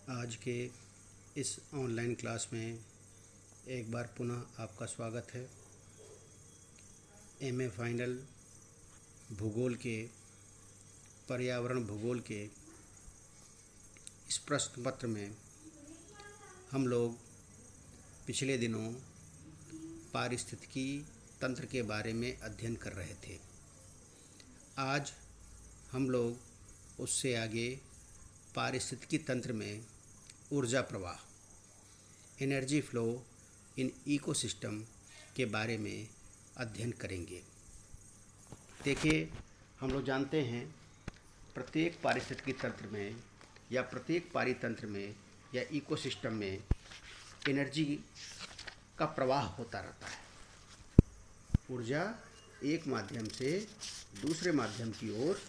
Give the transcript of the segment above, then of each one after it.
आज के इस ऑनलाइन क्लास में एक बार पुनः आपका स्वागत है। एमए फाइनल भूगोल के पर्यावरण भूगोल के इस प्रश्न पत्र में हम लोग पिछले दिनों पारिस्थितिकी तंत्र के बारे में अध्ययन कर रहे थे। आज हम लोग उससे आगे पारिस्थितिकी तंत्र में ऊर्जा प्रवाह, एनर्जी फ्लो इन इकोसिस्टम के बारे में अध्ययन करेंगे। देखिए, हम लोग जानते हैं प्रत्येक पारिस्थितिकी तंत्र में या प्रत्येक पारितंत्र में या इकोसिस्टम में एनर्जी का प्रवाह होता रहता है। ऊर्जा एक माध्यम से दूसरे माध्यम की ओर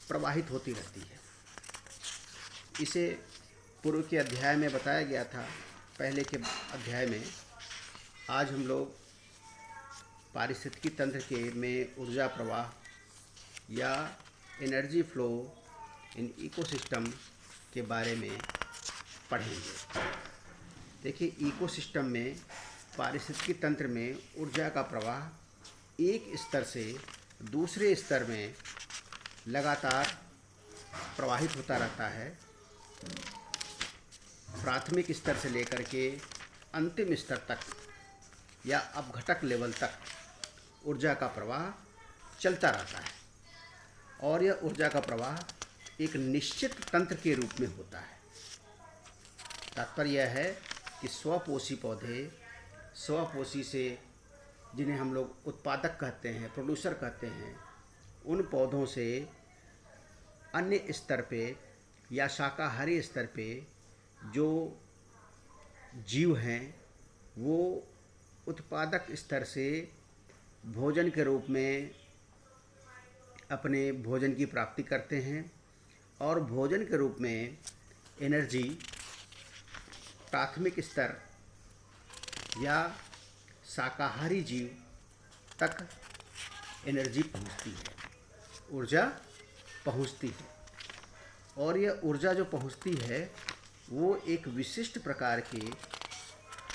प्रवाहित होती रहती है। इसे पूर्व के अध्याय में बताया गया था, पहले के अध्याय में। आज हम लोग पारिस्थितिकी तंत्र के में ऊर्जा प्रवाह या एनर्जी फ्लो इन इकोसिस्टम के बारे में पढ़ेंगे। देखिए, इकोसिस्टम में पारिस्थितिकी तंत्र में ऊर्जा का प्रवाह एक स्तर से दूसरे स्तर में लगातार प्रवाहित होता रहता है। प्राथमिक स्तर से लेकर के अंतिम स्तर तक या अपघटक लेवल तक ऊर्जा का प्रवाह चलता रहता है और यह ऊर्जा का प्रवाह एक निश्चित तंत्र के रूप में होता है। तात्पर्य यह है कि स्वपोषी पौधे, स्वपोषी से जिन्हें हम लोग उत्पादक कहते हैं, प्रोड्यूसर कहते हैं, उन पौधों से अन्य स्तर पे या शाकाहारी स्तर पे जो जीव हैं वो उत्पादक स्तर से भोजन के रूप में अपने भोजन की प्राप्ति करते हैं और भोजन के रूप में एनर्जी प्राथमिक स्तर या शाकाहारी जीव तक एनर्जी पहुंचती है, ऊर्जा पहुंचती है। और यह ऊर्जा जो पहुंचती है वो एक विशिष्ट प्रकार के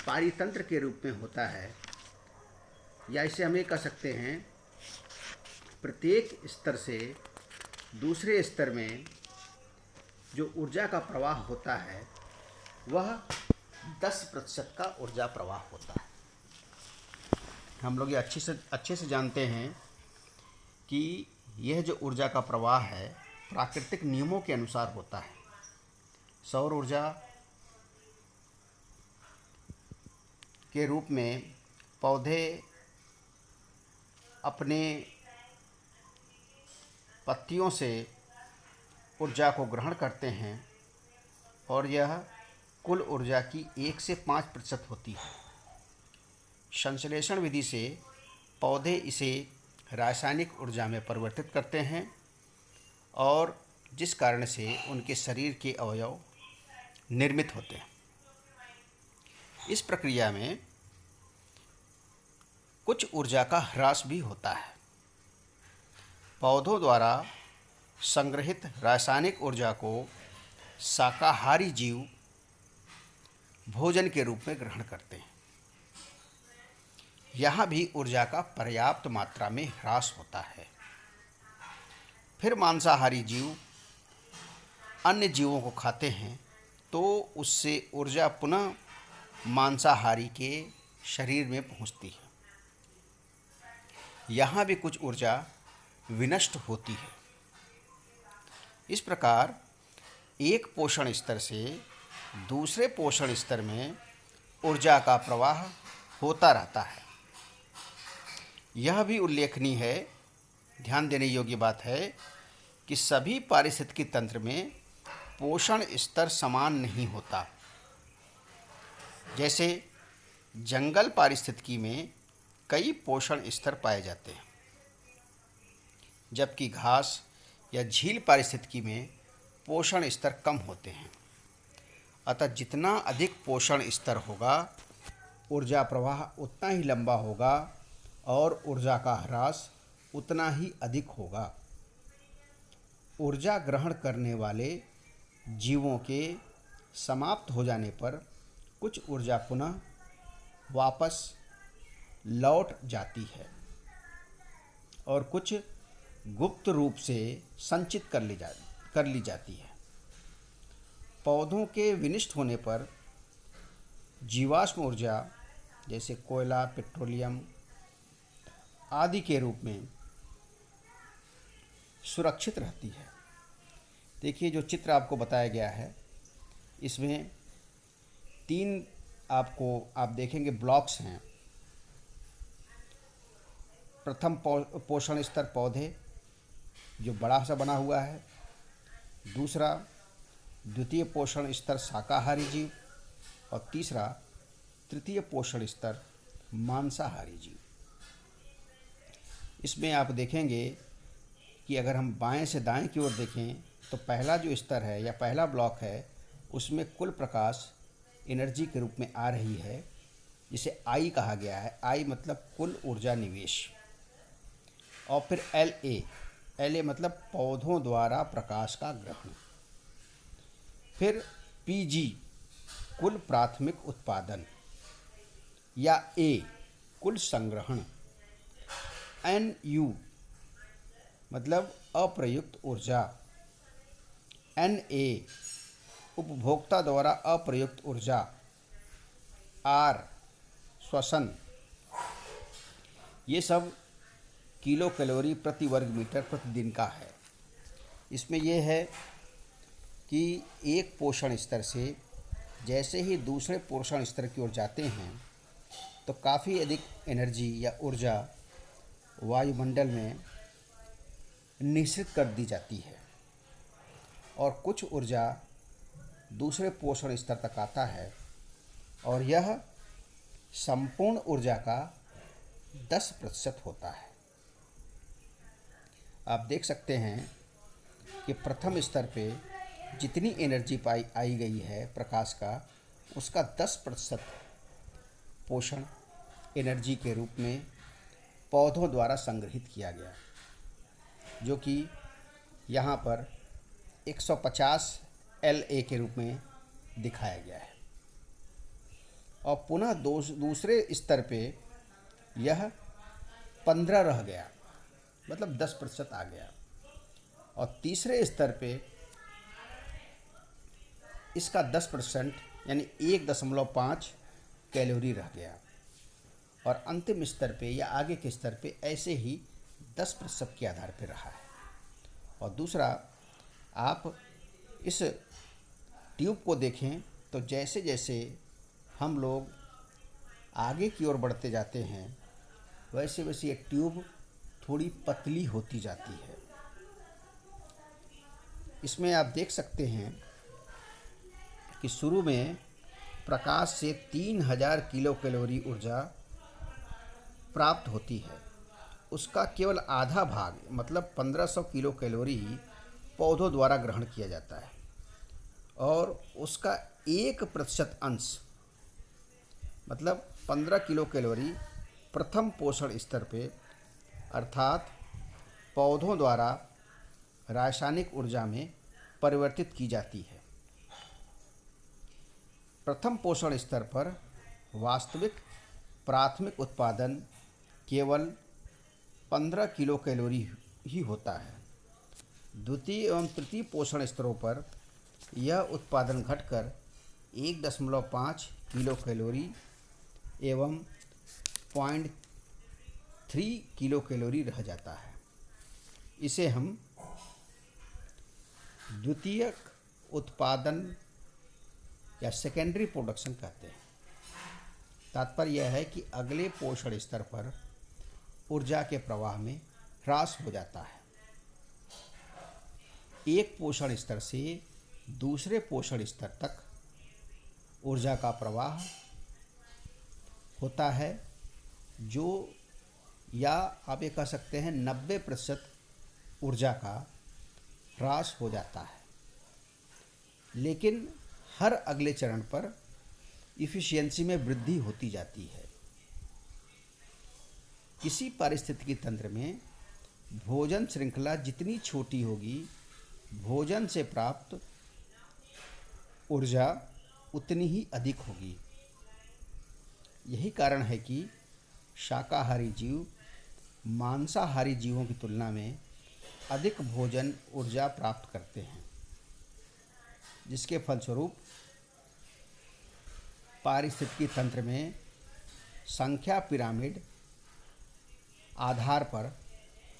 पारितंत्र के रूप में होता है, या इसे हम ये कह सकते हैं प्रत्येक स्तर से दूसरे स्तर में जो ऊर्जा का प्रवाह होता है वह 10% का ऊर्जा प्रवाह होता है। हम लोग ये अच्छे से जानते हैं कि यह जो ऊर्जा का प्रवाह है प्राकृतिक नियमों के अनुसार होता है। सौर ऊर्जा के रूप में पौधे अपने पत्तियों से ऊर्जा को ग्रहण करते हैं और यह कुल ऊर्जा की 1 से 5% होती है। संश्लेषण विधि से पौधे इसे रासायनिक ऊर्जा में परिवर्तित करते हैं और जिस कारण से उनके शरीर के अवयव निर्मित होते हैं। इस प्रक्रिया में कुछ ऊर्जा का ह्रास भी होता है। पौधों द्वारा संग्रहित रासायनिक ऊर्जा को शाकाहारी जीव भोजन के रूप में ग्रहण करते हैं। यहाँ भी ऊर्जा का पर्याप्त मात्रा में ह्रास होता है। फिर मांसाहारी जीव अन्य जीवों को खाते हैं तो उससे ऊर्जा पुनः मांसाहारी के शरीर में पहुंचती है। यहाँ भी कुछ ऊर्जा विनष्ट होती है। इस प्रकार एक पोषण स्तर से दूसरे पोषण स्तर में ऊर्जा का प्रवाह होता रहता है। यह भी उल्लेखनीय है, ध्यान देने योग्य बात है कि सभी पारिस्थितिकी तंत्र में पोषण स्तर समान नहीं होता। जैसे जंगल पारिस्थितिकी में कई पोषण स्तर पाए जाते हैं, जबकि घास या झील पारिस्थितिकी में पोषण स्तर कम होते हैं। अतः जितना अधिक पोषण स्तर होगा ऊर्जा प्रवाह उतना ही लंबा होगा और ऊर्जा का ह्रास उतना ही अधिक होगा। ऊर्जा ग्रहण करने वाले जीवों के समाप्त हो जाने पर कुछ ऊर्जा पुनः वापस लौट जाती है और कुछ गुप्त रूप से संचित कर ली जाती है। पौधों के विनष्ट होने पर जीवाश्म ऊर्जा जैसे कोयला, पेट्रोलियम आदि के रूप में सुरक्षित रहती है। देखिए, जो चित्र आपको बताया गया है इसमें 3 आप देखेंगे ब्लॉक्स हैं। प्रथम पोषण स्तर पौधे जो बड़ा सा बना हुआ है, दूसरा द्वितीय पोषण स्तर शाकाहारी जीव और तीसरा तृतीय पोषण स्तर मांसाहारी जीव। इसमें आप देखेंगे कि अगर हम बाएं से दाएं की ओर देखें तो पहला जो स्तर है या पहला ब्लॉक है उसमें कुल प्रकाश एनर्जी के रूप में आ रही है, जिसे आई कहा गया है। आई मतलब कुल ऊर्जा निवेश। और फिर एल ए मतलब पौधों द्वारा प्रकाश का ग्रहण। फिर पीजी कुल प्राथमिक उत्पादन या ए कुल संग्रहण। एनयू मतलब अप्रयुक्त ऊर्जा। एनए उपभोक्ता द्वारा अप्रयुक्त ऊर्जा। आर श्वसन। ये सब किलो कैलोरी प्रति वर्ग मीटर प्रतिदिन का है। इसमें यह है कि एक पोषण स्तर से जैसे ही दूसरे पोषण स्तर की ओर जाते हैं तो काफ़ी अधिक एनर्जी या ऊर्जा वायुमंडल में निश्चित कर दी जाती है और कुछ ऊर्जा दूसरे पोषण स्तर तक आता है और यह संपूर्ण ऊर्जा का 10% होता है। आप देख सकते हैं कि प्रथम स्तर पे जितनी एनर्जी आई गई है प्रकाश का, उसका 10% पोषण एनर्जी के रूप में पौधों द्वारा संग्रहित किया गया, जो कि यहाँ पर 150 LA के रूप में दिखाया गया है। और पुनः दूसरे स्तर पे यह 15 रह गया, मतलब 10% आ गया। और तीसरे स्तर पे इसका 10% यानी 1.5 कैलोरी रह गया। और अंतिम स्तर पे या आगे के स्तर पे ऐसे ही 10% के आधार पे रहा है। और दूसरा, आप इस ट्यूब को देखें तो जैसे जैसे हम लोग आगे की ओर बढ़ते जाते हैं वैसे वैसे ये ट्यूब थोड़ी पतली होती जाती है। इसमें आप देख सकते हैं कि शुरू में प्रकाश से 3000 किलो कैलोरी ऊर्जा प्राप्त होती है। उसका केवल आधा भाग मतलब 1500 किलो कैलोरी पौधों द्वारा ग्रहण किया जाता है और उसका 1% अंश मतलब 15 किलो कैलोरी प्रथम पोषण स्तर पे अर्थात पौधों द्वारा रासायनिक ऊर्जा में परिवर्तित की जाती है। प्रथम पोषण स्तर पर वास्तविक प्राथमिक उत्पादन केवल 15 किलो कैलोरी ही होता है। द्वितीय एवं तृतीय पोषण स्तरों पर यह उत्पादन घटकर 1.5 किलो कैलोरी एवं 0.3 किलो कैलोरी रह जाता है। इसे हम द्वितीयक उत्पादन या सेकेंडरी प्रोडक्शन कहते हैं। तात्पर्य यह है कि अगले पोषण स्तर पर ऊर्जा के प्रवाह में ह्रास हो जाता है। एक पोषण स्तर से दूसरे पोषण स्तर तक ऊर्जा का प्रवाह होता है, जो या आप ये कह सकते हैं 90% ऊर्जा का ह्रास हो जाता है। लेकिन हर अगले चरण पर इफ़िशियंसी में वृद्धि होती जाती है। किसी पारिस्थितिकी तंत्र में भोजन श्रृंखला जितनी छोटी होगी, भोजन से प्राप्त ऊर्जा उतनी ही अधिक होगी। यही कारण है कि शाकाहारी जीव मांसाहारी जीवों की तुलना में अधिक भोजन ऊर्जा प्राप्त करते हैं, जिसके फलस्वरूप पारिस्थितिकी तंत्र में संख्या पिरामिड आधार पर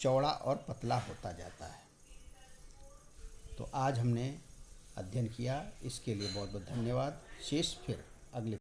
चौड़ा और पतला होता जाता है। तो आज हमने अध्ययन किया, इसके लिए बहुत बहुत धन्यवाद। शेष फिर अगले